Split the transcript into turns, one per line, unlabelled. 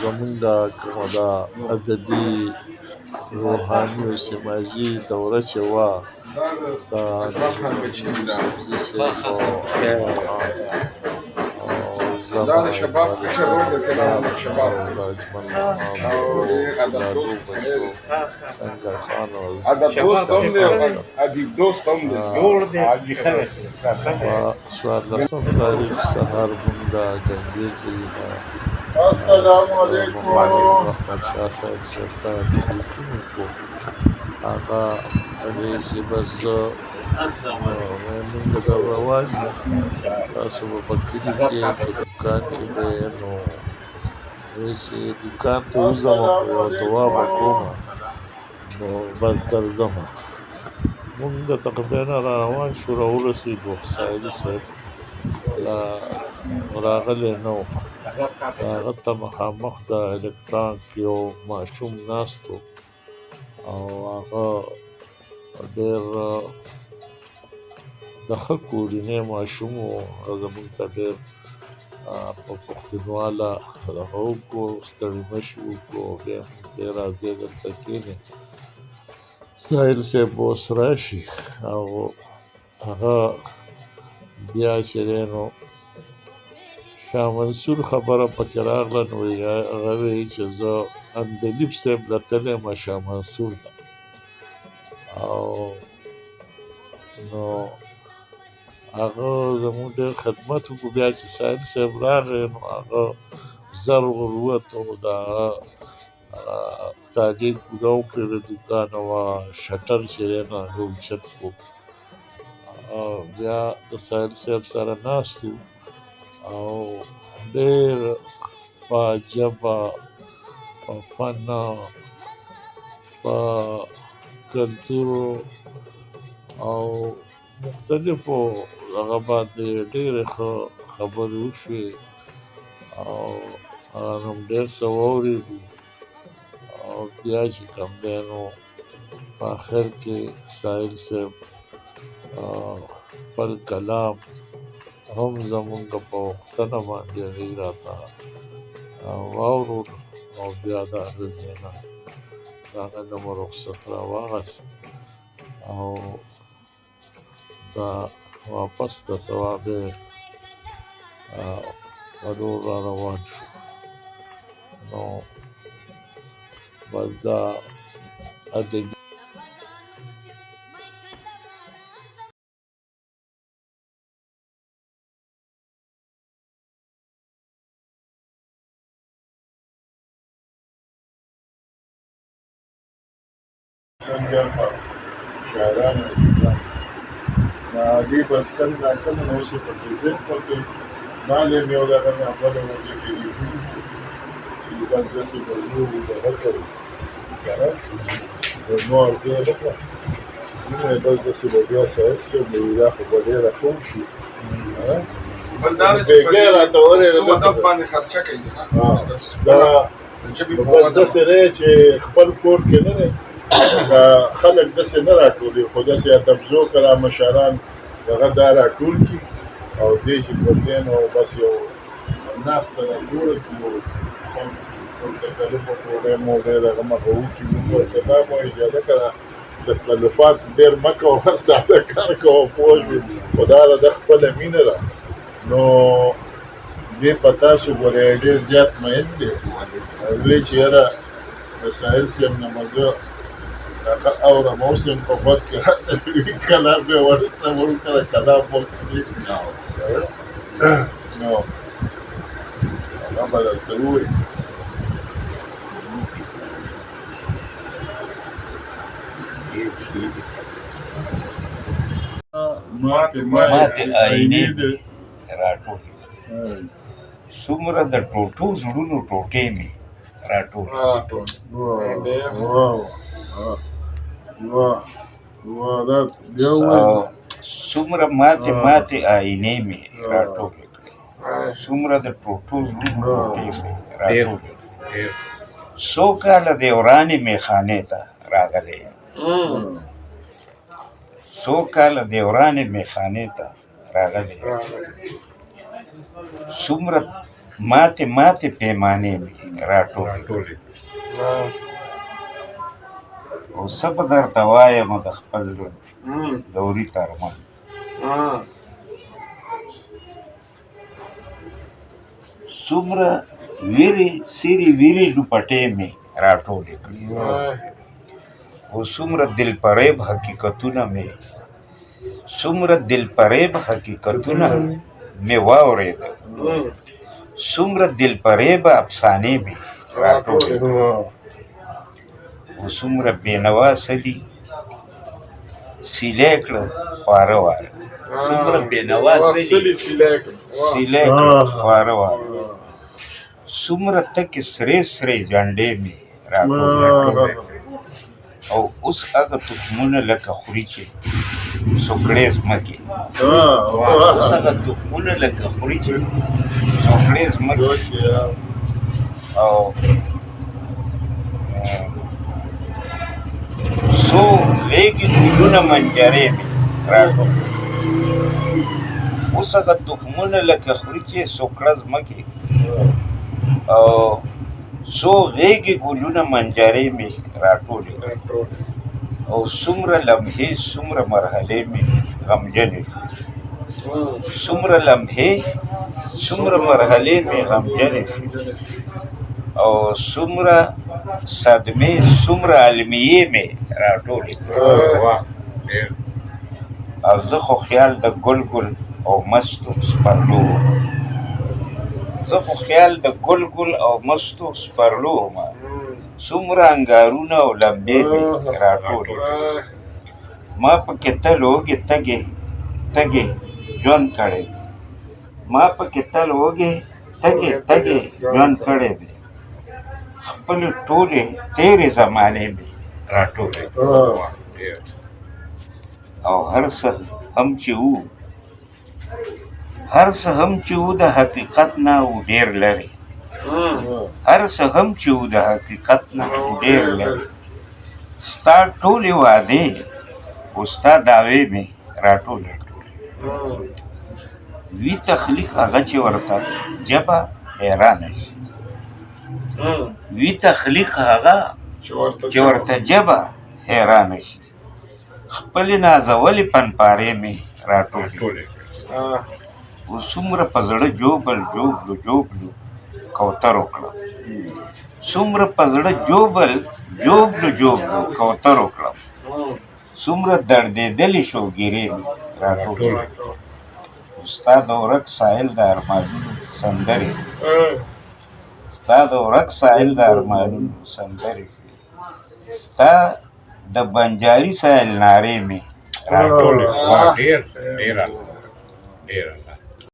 زمونږ دا کومه دا ادبي روحاني او سماجي دوره چې وه د نجم الدین یوسفزي صاحب او اجمل خان او زما مالکار او د اجمل خان ورو بچو سنگر خان او په 14 تاریخ سهار مونږ د ګنجې کلي نه محمد احمد شاه صاحب صاحب ته ټلیفون وکړو. هغه هغې چې بس زه مونږ در روان یو، تاسو به په کلي کې په دوکان کې به یې نو وایي چې دوکان ته وځم خو یوه دعا به کومه نو بس درځمه. مونږ تقریبا را روان شو، راورسېدو سایل صاحب راغلی نه و. هغه ته مخامخ د الکترانک یو ماشوم ناست و او هغه ډېر د ښه کورنۍ ماشوم و. هغه زموږ ته ډېر په پښتونواله هغه وکړو، ستړي مه شي وکړو او بیا موږ ته یې راځئ دلته کښېنئ، سایل صاحب به اوس راشي. او هغه بیا چې دی نو شاه منصور خبره پکې راغله نو هغه وایي چې زه عندلیب صاحب له تللی یم شاه منصور ته. او نو هغه زموږ ډېر خدمت وکړو. بیا چې سایل صاحب راغی نو هغه زر ورووت او د هغه تادې کوږه وکړې د دوکان او شټر چې دی نو هغه اوچت کړو. بیا د سایل صاحب سره ناست وو او ډېر په ژبه، په فن، په کلتور او مختلفو هغه باندې ډېرې ښه خبرې وشوې او هغه نه هم ډېر څه واورېدو. او بیا چې کوم دی نو په آخر کې سایل صاحب خپل کلام هم زمونږ په غوښتنه باندې هغې راته واورود او بیا د هغه ځای نه د هغه نه مو رخصت راواخیست او دا واپس ته سبا بیا ورور را روان شو. نو بس دا ادبي
سنگر شاعران اسلام عادي بس کله ناکله نو شي په ذهن کې مالې مې یو دغه نه بله وجه کېږي چې بس داسې به نور دغه کوي کنه نو ارزیه وکړه چې دومره بس داسې به بیا صاحب صاحب نو دا خو به ډېره ښه وشي بېګۍ راته ورېږه بس داسې دی چې خپل کور کې نه دی خلک داسې نه راټولي خو داسې ادبزو که را مشران دغه دا راټول کړي او دې چې تر دې نو بس یو ناسته راجوړه کړي یو تکلف پروګرام مو دی دغه مخه وکړي موږ ورته دا مو اجازه کړه تکلفات ډېر مه کوه ساده کار کوه پوه شوې خو دا د خپله مینه ده نو دې په تاسو ګورې ډېر زیات مین دی وایي چې یاره د ساحل صاحب نه مو زه هغه اورم اوس یم په غوږ کې راته وي کلام یې ورسم وکړه کلام وکړي نو هغه به درته ووایي
ماتې آینې مې راټولې څومره د ټوټو زړونو ټوټې مې راټولې څومره ماتې آینې مې راټولې کړې څومره د ټوټو زړونو ټوټې مې راټولې څو کاله د ورانې میخانې ته راغلی یم څو کاله د ورانې میخانې ته راغلی څومره ماتې پیمانې مې راټولې او څه به درته وایم د خپل دوري ترمن څومره ویرې سیرې ویرې دوپټې مې راټولې کړې او څومره دلفریب حقیقتونه مې واورېدل څومره دلفریب افسانې مې راټولې او څومره بېنوا سلي سیلی کړه خواره واره څومره بېنوا سلي سیلی کړه خواره واره څومره تکې سرې سرې جنډې مې راټولې او اوس هغه تخمونه لکه خوري چې سوکړې ځمکې اوس هغه تخمونه لکه خوري چې سوکړې ځمکې او څو غېږې ګلونه منجرې مې راټولې اوس هغه تخمونه لکه خوري چې سوکړه ځمکې او څو غېږې ګلونه منجرې مې راټولې او څومره لمحې څومره مرحلې مې غمجنې شوې څومره لمحې څومره مرحلې مې غمجنې شوې او څومره صدمې څومره المیې مې راټولې او زه خو خیال د ګل ګل او مستو سپرلو او سپرلو ما څومره انګارونه او لمبې مې راټولې ما پکې تل اوږې تږې ژوند کړی دی خپلې ټولې تېرې زمانې مې راټولې او هر څه هم چې و د حقیقت نه و ډېر لرې ستا ټولې وعدې او ستا دعوې مې راټولې وي تخلیق هغه چې ورته ژبه حیرانه شي خپلې نازولې پنپارې مې راټولې او څومره په زړه جوبلو کوترو کړم څومره دردېدلې شوګیرې مې راټولې ستا د ورک ساحل د ارمانونو سندرې ستا د بنجاري ساحل نارې مې راټولې